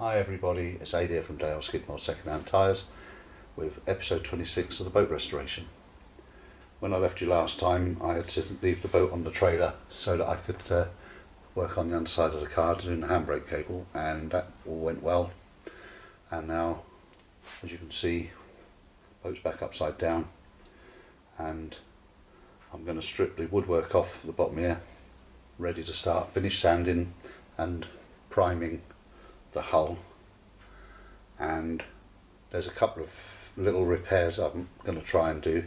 Hi everybody, it's Aid here from Dale Skidmore Second Hand Tyres with episode 26 of the boat restoration. When I left you last time I had to leave the boat on the trailer so that I could work on the underside of the car doing the handbrake cable, and that all went well. And now, as you can see, boat's back upside down, and I'm going to strip the woodwork off the bottom here, ready to start finish sanding and priming the hull. And there's a couple of little repairs I'm going to try and do.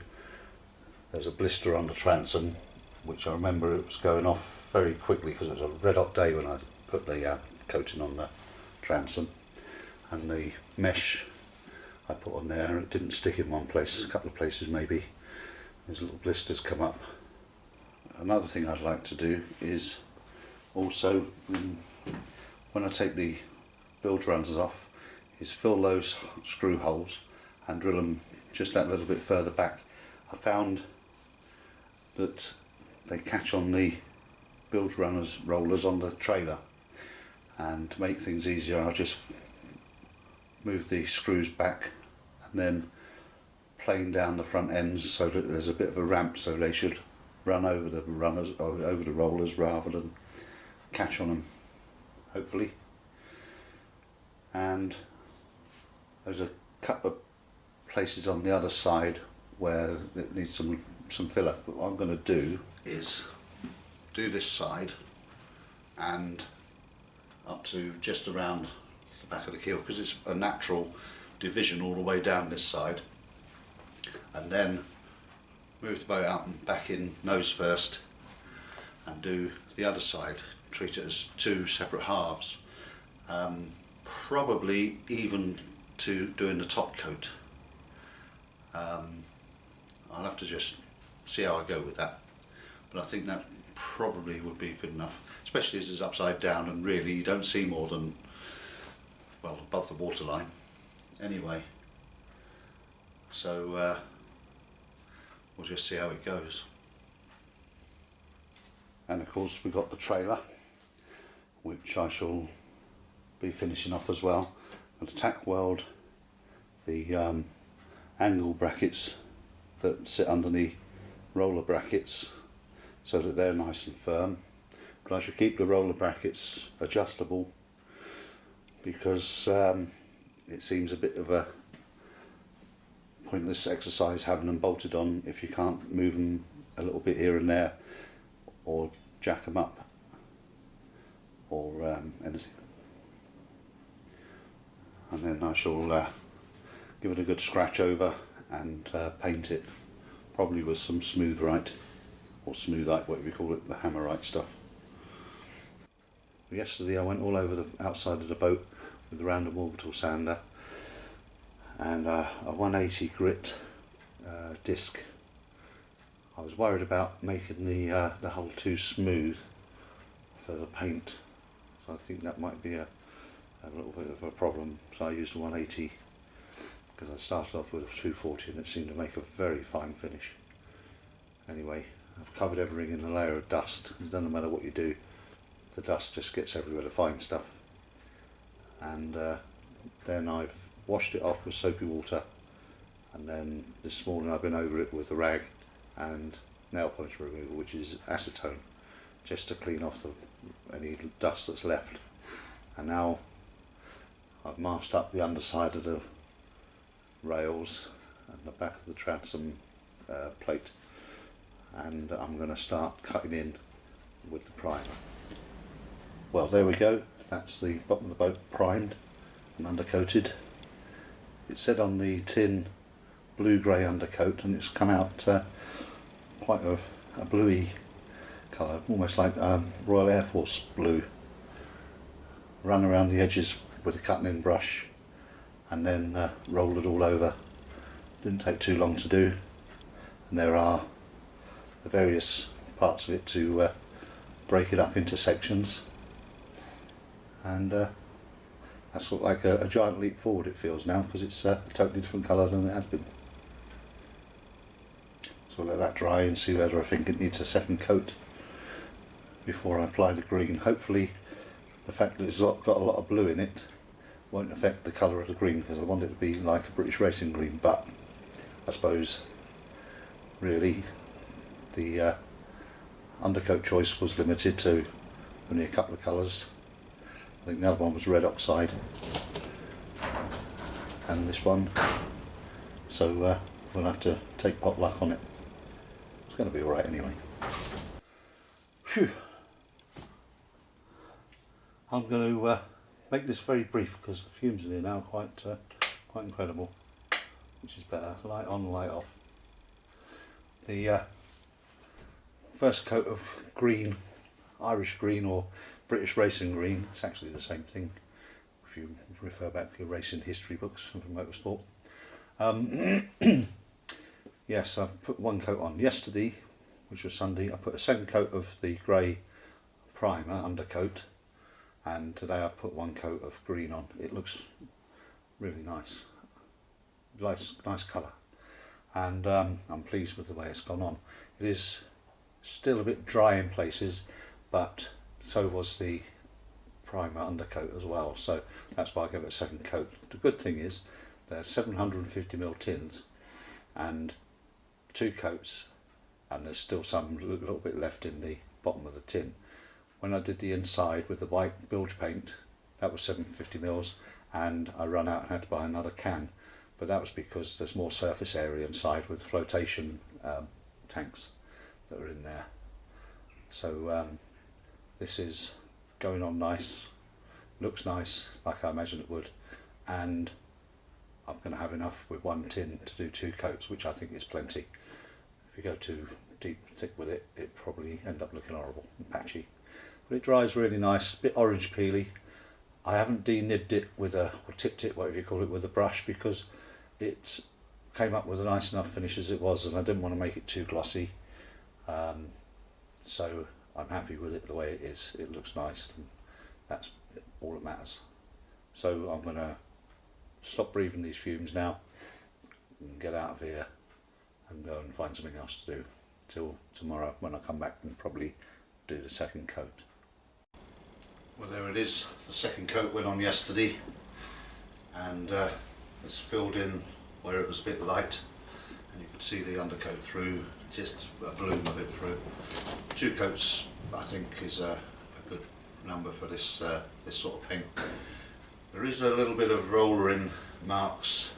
There's a blister on the transom, which I remember it was going off very quickly because it was a red hot day when I put the coating on the transom, and the mesh I put on there, it didn't stick in one place, a couple of places maybe. There's little blisters come up. Another thing I'd like to do is also, when I take the bilge runners off, is fill those screw holes and drill them just that little bit further back. I found that they catch on the bilge runners rollers on the trailer, and to make things easier I'll just move the screws back and then plane down the front ends so that there's a bit of a ramp, so they should run over the runners or over the rollers rather than catch on them, hopefully. And there's a couple of places on the other side where it needs some filler, but what I'm going to do is do this side and up to just around the back of the keel, because it's a natural division all the way down this side, and then move the boat out and back in nose first and do the other side, treat it as two separate halves. Probably even to doing the top coat. I'll have to just see how I go with that, but I think that probably would be good enough, especially as it's upside down and really you don't see more than, well, above the waterline anyway. So we'll just see how it goes. And of course we've got the trailer, which I shall be finishing off as well. I'm going to tack weld the angle brackets that sit under the roller brackets so that they're nice and firm, but I should keep the roller brackets adjustable because it seems a bit of a pointless exercise having them bolted on if you can't move them a little bit here and there or jack them up or anything. And then I shall give it a good scratch over and paint it, probably with some Smooth-Right or Smooth-Ite, whatever you call it, the Hammerite stuff. Yesterday I went all over the outside of the boat with the random orbital sander, and a 180 grit disc. I was worried about making the hull too smooth for the paint, so I think that might be a little bit of a problem, so I used a 180 because I started off with a 240 and it seemed to make a very fine finish. Anyway, I've covered everything in a layer of dust. It doesn't matter what you do, the dust just gets everywhere, the fine stuff. And then I've washed it off with soapy water, and then this morning I've been over it with a rag and nail polish remover, which is acetone, just to clean off any dust that's left. And now I've masked up the underside of the rails and the back of the transom plate, and I'm going to start cutting in with the primer. Well, there we go, that's the bottom of the boat primed and undercoated. It said on the tin blue-grey undercoat, and it's come out quite a bluey colour, almost like Royal Air Force blue. Run around the edges with a cutting in brush and then roll it all over. Didn't take too long to do, and there are the various parts of it to break it up into sections, and that's sort of like a giant leap forward it feels now, because it's a totally different colour than it has been. So I'll let that dry and see whether I think it needs a second coat before I apply the green. Hopefully the fact that it's got a lot of blue in it won't affect the colour of the green, because I want it to be like a British racing green, but I suppose really the undercoat choice was limited to only a couple of colours. I think the other one was red oxide and this one, so we'll have to take pot luck on it. It's going to be alright anyway. Phew. I'm going to make this very brief because the fumes in here now are quite incredible, which is better. Light on, light off. The first coat of green, Irish green or British racing green, it's actually the same thing if you refer back to your racing history books for motorsport. Yes, I've put one coat on yesterday, which was Sunday. I put a second coat of the grey primer undercoat, and today I've put one coat of green on. It looks really nice, nice colour, and I'm pleased with the way it's gone on. It is still a bit dry in places, but so was the primer undercoat as well, so that's why I gave it a second coat. The good thing is they're 750ml tins and 2 coats, and there's still some little bit left in the bottom of the tin. When I did the inside with the white bilge paint, that was 750ml, and I ran out and had to buy another can, but that was because there's more surface area inside with flotation tanks that are in there. So this is going on nice, looks nice like I imagined it would, and I'm going to have enough with one tin to do 2 coats, which I think is plenty. If you go too deep thick with it, it probably end up looking horrible and patchy. But it dries really nice, a bit orange peely. I haven't de-nibbed it with or tipped it, whatever you call it, with a brush, because it came up with a nice enough finish as it was, and I didn't want to make it too glossy. So I'm happy with it the way it is. It looks nice, and that's all that matters. So I'm going to stop breathing these fumes now and get out of here and go and find something else to do till tomorrow when I come back and probably do the second coat. Well, there it is. The second coat went on yesterday, and it's filled in where it was a bit light, and you could see the undercoat through, just a bloom of it through. 2 coats I think is a good number for this this sort of paint. There is a little bit of roller in marks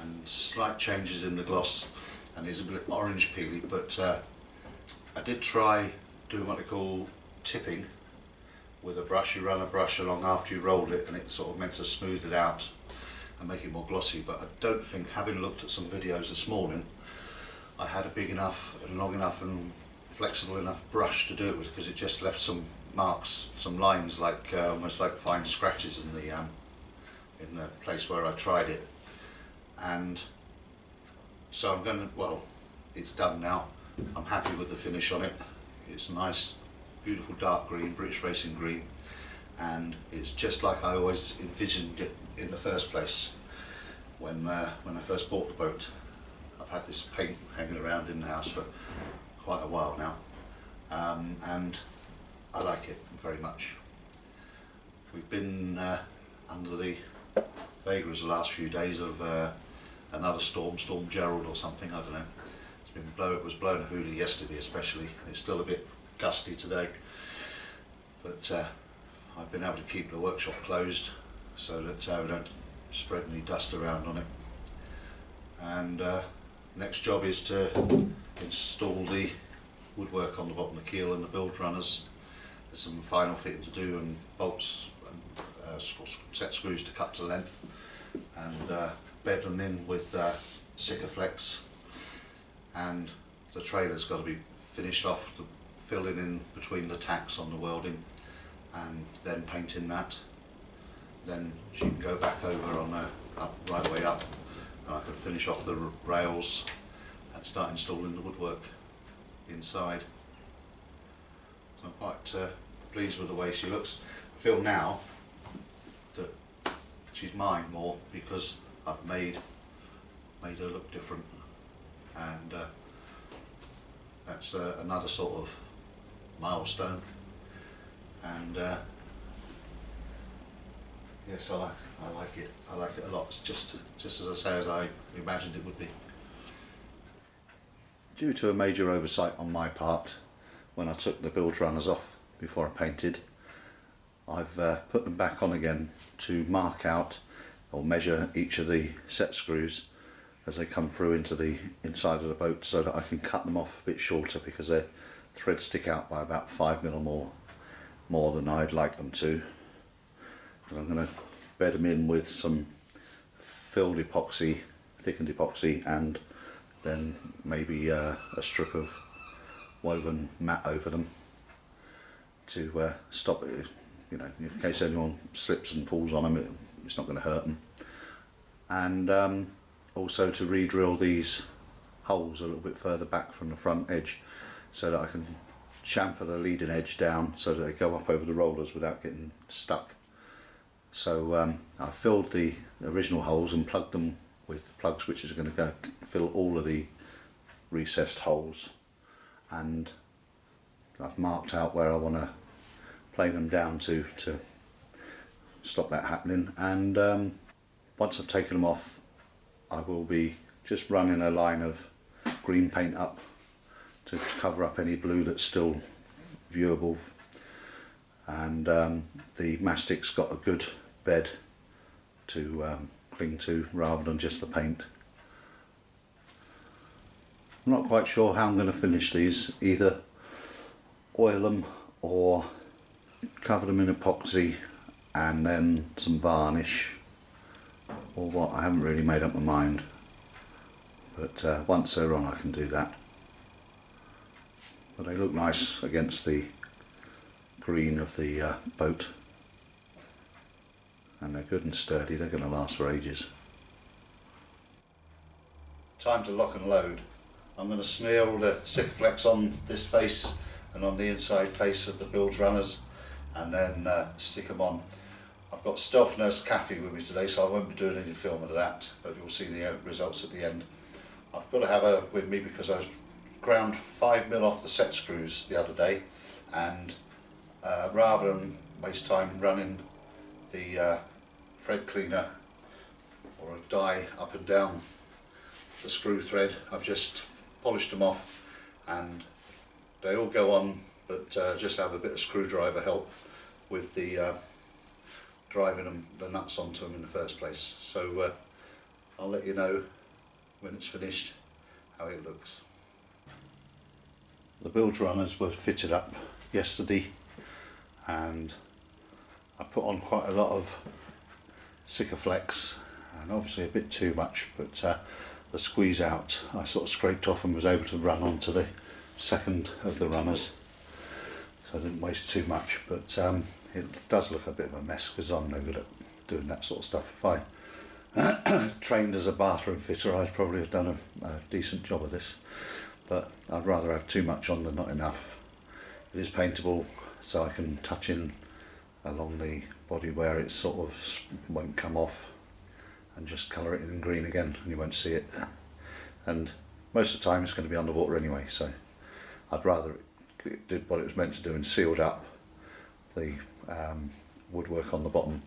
and slight changes in the gloss, and it's a bit orange peely, but I did try doing what they call tipping with a brush. You run a brush along after you rolled it, and it's sort of meant to smooth it out and make it more glossy, but I don't think, having looked at some videos this morning, I had a big enough and long enough and flexible enough brush to do it with, because it just left some marks, some lines, like almost like fine scratches in the place where I tried it. And so I'm going to, well, it's done now. I'm happy with the finish on it. It's nice, beautiful dark green, British racing green, and it's just like I always envisioned it in the first place when I first bought the boat. I've had this paint hanging around in the house for quite a while now, and I like it very much. We've been under the vagaries the last few days of another storm, Storm Gerald or something, I don't know. It was blowing a hoolie yesterday especially. It's still a bit gusty today, but I've been able to keep the workshop closed so that we don't spread any dust around on it. And next job is to install the woodwork on the bottom of the keel and the bilge runners. There's some final fitting to do, and bolts and set screws to cut to length, and bed them in with Sikaflex. And the trailer's got to be finished off, the filling in between the tacks on the welding, and then painting that. Then she can go back over on the right way up, and I can finish off the rails and start installing the woodwork inside. So I'm quite pleased with the way she looks. I feel now that she's mine more because I've made her look different, and that's another sort of milestone. And Yes, I like it. I like it a lot. It's just as I say, as I imagined it would be. Due to a major oversight on my part, when I took the bilge runners off before I painted, I've put them back on again to mark out or measure each of the set screws as they come through into the inside of the boat, so that I can cut them off a bit shorter, because their threads stick out by about 5mm more than I'd like them to. And I'm going to bed them in with some filled epoxy, thickened epoxy, and then maybe a strip of woven mat over them to stop it, you know, in case anyone slips and falls on them, it's not going to hurt them. And also to re-drill these holes a little bit further back from the front edge, so that I can chamfer the leading edge down so that they go up over the rollers without getting stuck. So I filled the original holes and plugged them with plugs which is going to go fill all of the recessed holes, and I've marked out where I want to plane them down to stop that happening. And once I've taken them off, I will be just running a line of green paint up to cover up any blue that's still viewable, and the mastic's got a good bed to cling to rather than just the paint. I'm not quite sure how I'm going to finish these, either oil them or cover them in epoxy and then some varnish, or what. I haven't really made up my mind, but once they're on I can do that. But they look nice against the green of the boat, and they're good and sturdy. They're going to last for ages. Time to lock and load. I'm going to smear all the Sikaflex on this face and on the inside face of the bilge runners, and then stick them on. I've got Stealth Nurse Kathy with me today, so I won't be doing any filming of that, but you'll see the results at the end. I've got to have her with me because I ground 5mm off the set screws the other day, and rather than waste time running the thread cleaner or a dye up and down the screw thread, I've just polished them off, and they all go on, but just have a bit of screwdriver help with the driving the nuts onto them in the first place. So I'll let you know when it's finished how it looks. The bilge runners were fitted up yesterday, and I put on quite a lot of Sikaflex, and obviously a bit too much, but the squeeze out I sort of scraped off and was able to run onto the second of the runners, so I didn't waste too much. But it does look a bit of a mess because I'm no good at doing that sort of stuff. If I trained as a bathroom fitter, I'd probably have done a decent job of this, but I'd rather have too much on than not enough. It is paintable, so I can touch in along the body where it sort of won't come off, and just colour it in green again and you won't see it. And most of the time it's going to be underwater anyway, so I'd rather it did what it was meant to do and sealed up the woodwork on the bottom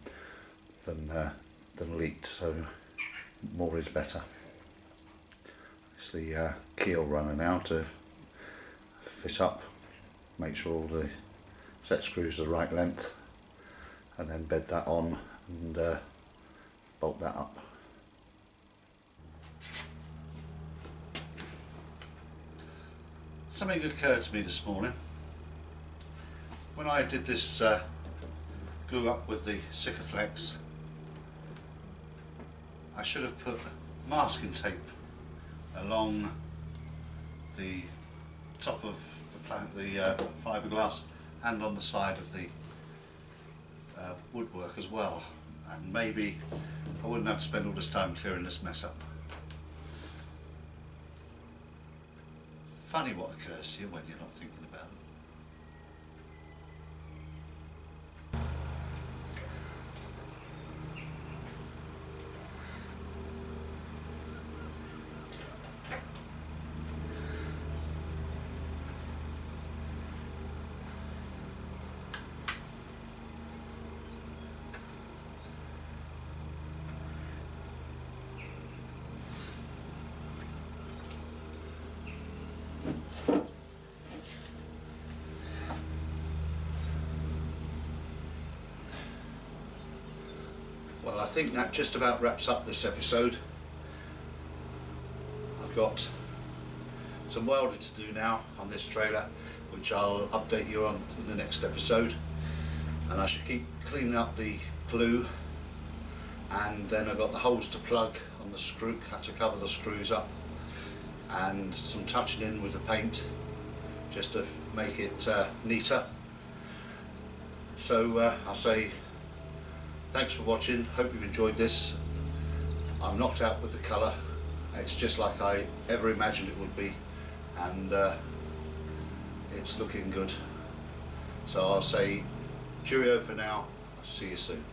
than leaked, so more is better. It's the keel runner now to fit up, make sure all the set screws are the right length, and then bed that on and bolt that up. Something occurred to me this morning. When I did this glue up with the Sikaflex, I should have put masking tape along the top of the fiberglass and on the side of the woodwork as well, and maybe I wouldn't have to spend all this time clearing this mess up. Funny what occurs to you when you're not thinking about it. think that just about wraps up this episode. I've got some welding to do now on this trailer, which I'll update you on in the next episode, and I should keep cleaning up the glue, and then I've got the holes to plug on the screw, have to cover the screws up, and some touching in with the paint just to make it neater. So I'll say thanks for watching, hope you've enjoyed this. I'm knocked out with the colour, it's just like I ever imagined it would be, and it's looking good. So I'll say cheerio for now, I'll see you soon.